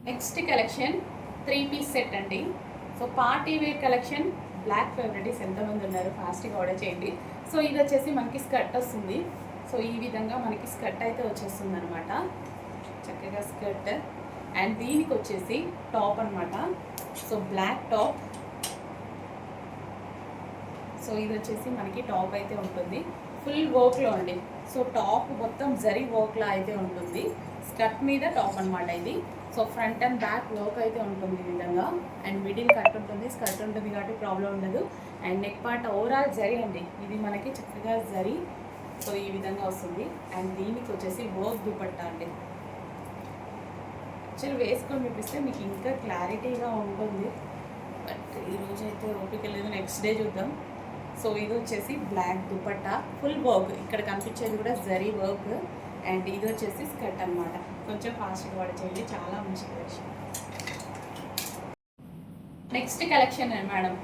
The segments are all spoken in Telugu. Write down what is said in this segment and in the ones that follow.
నెక్స్ట్ కలెక్షన్ 3 పీస్ సెట్ అండి. So party wear collection. Black favourites ఎంతమంది ఉన్నారు ఫాస్ట్గా ఆర్డర్ చేయండి. సో ఇది వచ్చేసి మనకి స్కర్ట్ వస్తుంది. సో ఈ విధంగా మనకి స్కర్ట్ అయితే వచ్చేస్తుంది అనమాట. చక్కగా స్కర్ట్ అండ్ దీనికి వచ్చేసి టాప్ అనమాట. So black top. సో ఇది వచ్చేసి మనకి టాప్ అయితే ఉంటుంది ఫుల్ వర్క్లో అండి. సో టాప్ మొత్తం జరీ వర్క్లో అయితే ఉంటుంది. స్కర్ట్ మీద టాప్ అనమాట ఇది. So front and back work అయితే ఉంటుంది ఈ విధంగా. అండ్ మిడిల్ కట్ ఉంటుంది, స్కర్ట్ ఉంటుంది కాబట్టి ప్రాబ్లం ఉండదు. And neck part overall zari అండి. ఇది మనకి చక్కగా జరీ. సో ఈ విధంగా వస్తుంది. అండ్ దీనికి వచ్చేసి వర్క్ దుపట్టా అండి. యాక్చువల్లీ వేసుకొని చూపిస్తే మీకు ఇంకా క్లారిటీగా ఉంటుంది, బట్ ఈరోజు అయితే ఓపిక లేదు, నెక్స్ట్ డే చూద్దాం. సో ఇది వచ్చేసి బ్లాక్ దుపట్టా ఫుల్ వర్క్. ఇక్కడ కనిపించేది కూడా జరీ వర్క్. అండ్ ఇది వచ్చేసి స్కర్ట్ అనమాట. కొంచెం ఫాస్ట్గా పడిచేయండి, చాలా మంచి కలెక్షన్. నెక్స్ట్ కలెక్షన్ మేడం,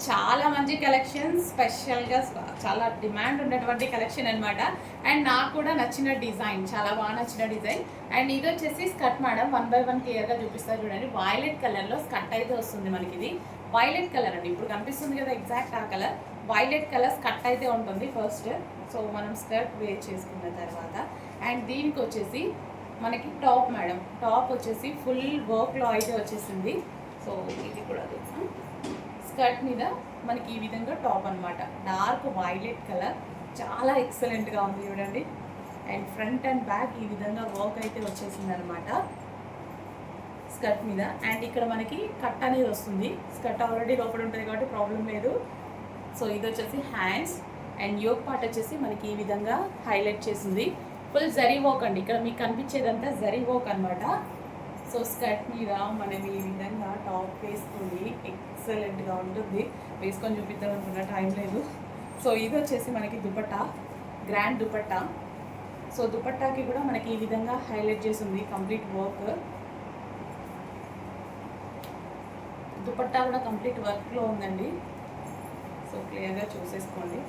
చాలా మంచి కలెక్షన్, స్పెషల్గా చాలా డిమాండ్ ఉన్నటువంటి కలెక్షన్ అనమాట. అండ్ నాకు కూడా నచ్చిన డిజైన్, చాలా బాగా నచ్చిన డిజైన్. అండ్ ఇది వచ్చేసి స్కర్ట్ మేడం. 1 by 1 క్లియర్గా చూపిస్తారు చూడండి. వైలెట్ కలర్లో స్కర్ట్ అయితే వస్తుంది మనకి. ఇది వైలెట్ కలర్ అండి, ఇప్పుడు కనిపిస్తుంది కదా ఎగ్జాక్ట్ ఆ కలర్. వైలెట్ కలర్ స్కర్ట్ అయితే ఉంటుంది ఫస్ట్. సో మనం స్కర్ట్ వేర్ చేసుకున్న తర్వాత అండ్ దీనికి వచ్చేసి మనకి టాప్ మేడం. టాప్ వచ్చేసి ఫుల్ వర్క్లో అయితే వచ్చేసింది. సో ఇది కూడా స్కర్ట్ మీద మనకి ఈ విధంగా టాప్ అనమాట. డార్క్ వైలెట్ కలర్, చాలా ఎక్సలెంట్గా ఉంది చూడండి. అండ్ ఫ్రంట్ అండ్ బ్యాక్ ఈ విధంగా వర్క్ అయితే వచ్చేసింది అనమాట స్కర్ట్ మీద. అండ్ ఇక్కడ మనకి కట్ అనేది వస్తుంది. స్కర్ట్ ఆల్రెడీ లోపల ఉంటుంది కాబట్టి ప్రాబ్లం లేదు. సో ఇది వచ్చేసి హ్యాండ్స్ అండ్ యోక్ పార్ట్ వచ్చేసి మనకి ఈ విధంగా హైలైట్ చేసింది. ఫుల్ జరీ వర్క్ అండి. ఇక్కడ మీకు కనిపించేదంతా జరీ వర్క్ అనమాట. సో స్కర్ట్ మీద మనం ఈ విధంగా టాప్ వేసుకొని ఎక్సలెంట్గా ఉంటుంది. వేసుకొని చూపిద్దాం అనుకున్న టైం లేదు. సో ఇది వచ్చేసి మనకి దుపట్టా, గ్రాండ్ దుపట్టా. సో దుపట్టాకి కూడా మనకి ఈ విధంగా హైలైట్ చేసింది కంప్లీట్ వర్క్. దుపట్టా కూడా కంప్లీట్ వర్క్లో ఉందండి. సో క్లియర్గా చూసేసుకోండి.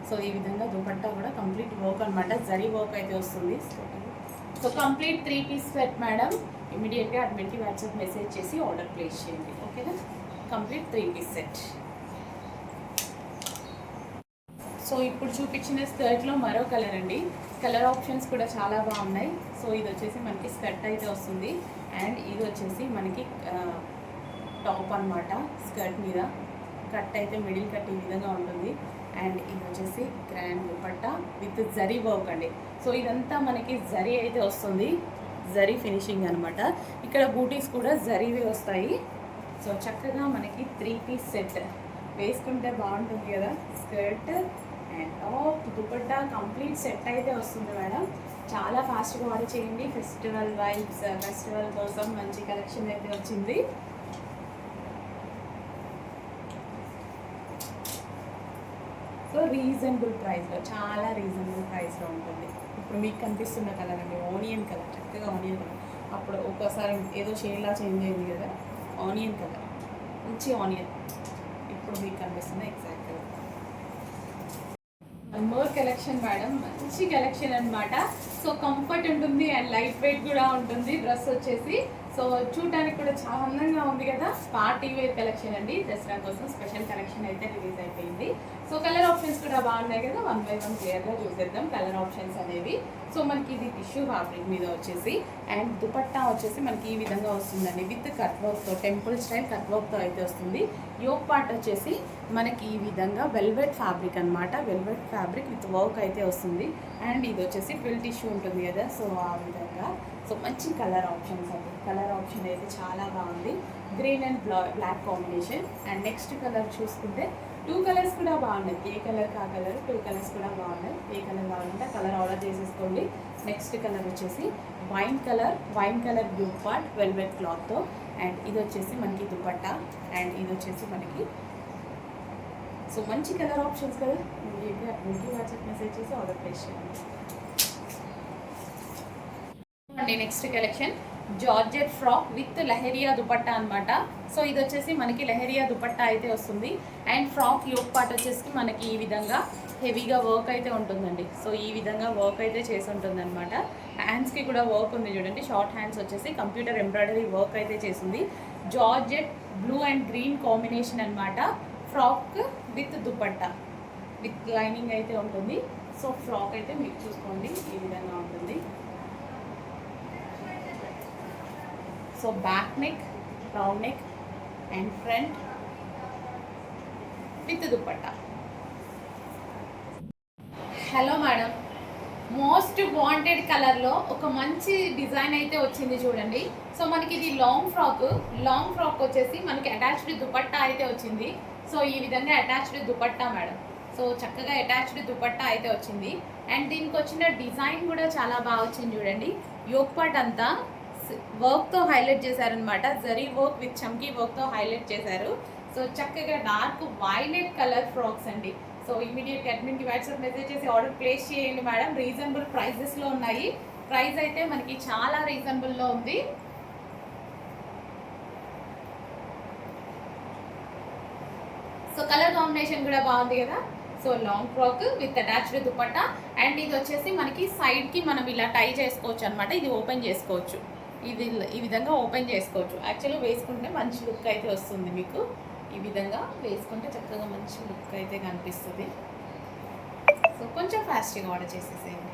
సో ఈ విధంగా దుపట్టా కూడా కంప్లీట్ వర్క్ అనమాట. జరీ వర్క్ అయితే వస్తుంది. So complete 3 piece set madam. ఇమీడియట్గా అడ్మిట్కి వాట్సాప్ మెసేజ్ చేసి ఆర్డర్ ప్లేస్ చేయండి, ఓకేనా. Complete 3 piece set. సో ఇప్పుడు చూపించిన స్కర్ట్లో మరో కలర్ అండి. కలర్ ఆప్షన్స్ కూడా చాలా బాగున్నాయి. సో ఇది వచ్చేసి మనకి స్కర్ట్ అయితే వస్తుంది. అండ్ ఇది వచ్చేసి మనకి టాప్ అనమాట. స్కర్ట్ మీద కట్ అయితే మిడిల్ కట్ ఈ విధంగా ఉంటుంది. అండ్ ఇది వచ్చేసి grand dupatta with zari work అండి. సో ఇదంతా మనకి జరీ అయితే వస్తుంది, జరీ ఫినిషింగ్ అనమాట. ఇక్కడ బూటీస్ కూడా జరీవే వస్తాయి. సో చక్కగా మనకి 3 పీస్ సెట్ వేసుకుంటే బాగుంటుంది కదా. Skirt and top, dupatta complete set అయితే వస్తుంది మేడం. చాలా ఫాస్ట్గా ఆర్డర్ చేయండి. ఫెస్టివల్ వైబ్స్, ఫెస్టివల్ కోసం మంచి కలెక్షన్ అయితే వచ్చింది. సో రీజనబుల్ ప్రైస్లో, చాలా రీజనబుల్ ప్రైస్లో ఉంటుంది. ఇప్పుడు మీకు కనిపిస్తున్న కలర్ అండి, ఆనియన్ కలర్. చక్కగా ఆనియన్ కలర్. అప్పుడు ఒక్కోసారి ఏదో షేడ్లా చేంజ్ అయింది కదా, ఆనియన్ కలర్, మంచి ఆనియన్. ఇప్పుడు మీకు కనిపిస్తున్న exact colour. More collection madam, మంచి కలెక్షన్ అనమాట. సో కంఫర్ట్ ఉంటుంది అండ్ లైట్ వెయిట్ కూడా ఉంటుంది డ్రెస్ వచ్చేసి. సో చూడడానికి కూడా చాలా అందంగా ఉంది కదా. పార్టీ వేర్ కలెక్షన్ అండి. దసరా కోసం స్పెషల్ కలెక్షన్ అయితే రిలీజ్ అయిపోయింది. సో కలర్ ఆప్షన్స్ కూడా బాగున్నాయి కదా. 1 by 1 క్లియర్గా చూసేద్దాం కలర్ ఆప్షన్స్ అనేవి. సో మనకి ఇది టిష్యూ ఫ్యాబ్రిక్ మీద వచ్చేసి అండ్ దుపట్టా వచ్చేసి మనకి ఈ విధంగా వస్తుందండి. విత్ కట్ వర్క్తో, టెంపుల్ స్టైల్ కట్ వర్క్తో అయితే వస్తుంది. యోక్ పార్ట్ వచ్చేసి మనకి ఈ విధంగా వెల్వెట్ ఫ్యాబ్రిక్ అనమాట. వెల్వెట్ ఫ్యాబ్రిక్ విత్ వర్క్ అయితే వస్తుంది. అండ్ ఇది వచ్చేసి ఫిల్ టిష్యూ ఉంటుంది కదా. సో ఆ విధంగా. సో మంచి కలర్ ఆప్షన్స్ అండి. కలర్ ఆప్షన్ అయితే చాలా బాగుంది. Green and black combination. And next colour చూసుకుంటే 2 కలర్స్ కూడా బాగున్నాయి. ఏ కలర్ కా కలర్, 2 కలర్స్ కూడా బాగున్నాయి. ఏ కలర్ కావాలంటే కలర్ ఆర్డర్ చేసేసుకోండి. నెక్స్ట్ కలర్ వచ్చేసి wine colour blue part velvet క్లాత్తో. అండ్ ఇది వచ్చేసి మనకి దుపట్టా. అండ్ ఇది వచ్చేసి మనకి సో మంచి కలర్ ఆప్షన్స్ కదా. మీకు వాట్సాప్ మెసేజ్ చేసి ఆర్డర్ ప్లేస్ చేయండి. Next collection georgette frock with leheriya dupatta అనమాట. సో ఇది వచ్చేసి మనకి లెహరియా దుపట్టా అయితే వస్తుంది. అండ్ ఫ్రాక్ యోక్ పార్ట్ వచ్చేసి మనకి ఈ విధంగా హెవీగా వర్క్ అయితే ఉంటుందండి. సో ఈ విధంగా వర్క్ అయితే చేసి ఉంటుంది అనమాట. హ్యాండ్స్కి కూడా వర్క్ ఉంది చూడండి. షార్ట్ హ్యాండ్స్ వచ్చేసి కంప్యూటర్ ఎంబ్రాయిడరీ వర్క్ అయితే చేసింది. Georgette blue and green combination అనమాట. Frock with dupatta with lining అయితే ఉంటుంది. సో ఫ్రాక్ అయితే మీరు చూసుకోండి ఈ విధంగా ఉంటుంది. So back neck, round neck and front with dupatta. Hello madam, most wanted కలర్లో ఒక మంచి డిజైన్ అయితే వచ్చింది చూడండి. సో మనకి ఇది లాంగ్ ఫ్రాక్ వచ్చేసి మనకి అటాచ్డ్ దుపట్టా అయితే వచ్చింది. సో ఈ విధంగా అటాచ్డ్ దుపట్టా మేడం. సో చక్కగా అటాచ్డ్ దుపట్టా అయితే వచ్చింది. అండ్ దీనికి వచ్చిన డిజైన్ కూడా చాలా బాగా వచ్చింది చూడండి. యోక్ పార్ట్ అంతా వర్క్తో హైలైట్ చేశారనమాట. జరీ వర్క్ విత్ చమ్కీ వర్క్తో హైలైట్ చేశారు. సో చక్కగా డార్క్ వైలెట్ కలర్ ఫ్రాక్స్ అండి. సో ఇమీడియట్గా అడ్మిన్కి వాట్సాప్ మెసేజ్ చేసి ఆర్డర్ ప్లేస్ చేయండి మేడం. రీజనబుల్ ప్రైజెస్లో ఉన్నాయి. ప్రైస్ అయితే మనకి చాలా రీజనబుల్లో ఉంది. సో కలర్ కాంబినేషన్ కూడా బాగుంది కదా. So long frock with attached dupatta. And ఇది వచ్చేసి మనకి సైడ్కి మనం ఇలా టై చేసుకోవచ్చు అనమాట. ఇది ఓపెన్ చేసుకోవచ్చు, ఇది ఈ విధంగా ఓపెన్ చేసుకోవచ్చు. యాక్చువల్గా వేసుకుంటే మంచి లుక్ అయితే వస్తుంది మీకు. ఈ విధంగా వేసుకుంటే చక్కగా మంచి లుక్ అయితే కనిపిస్తుంది. సో కొంచెం ఫాస్ట్గా ఆర్డర్ చేసేసేయండి.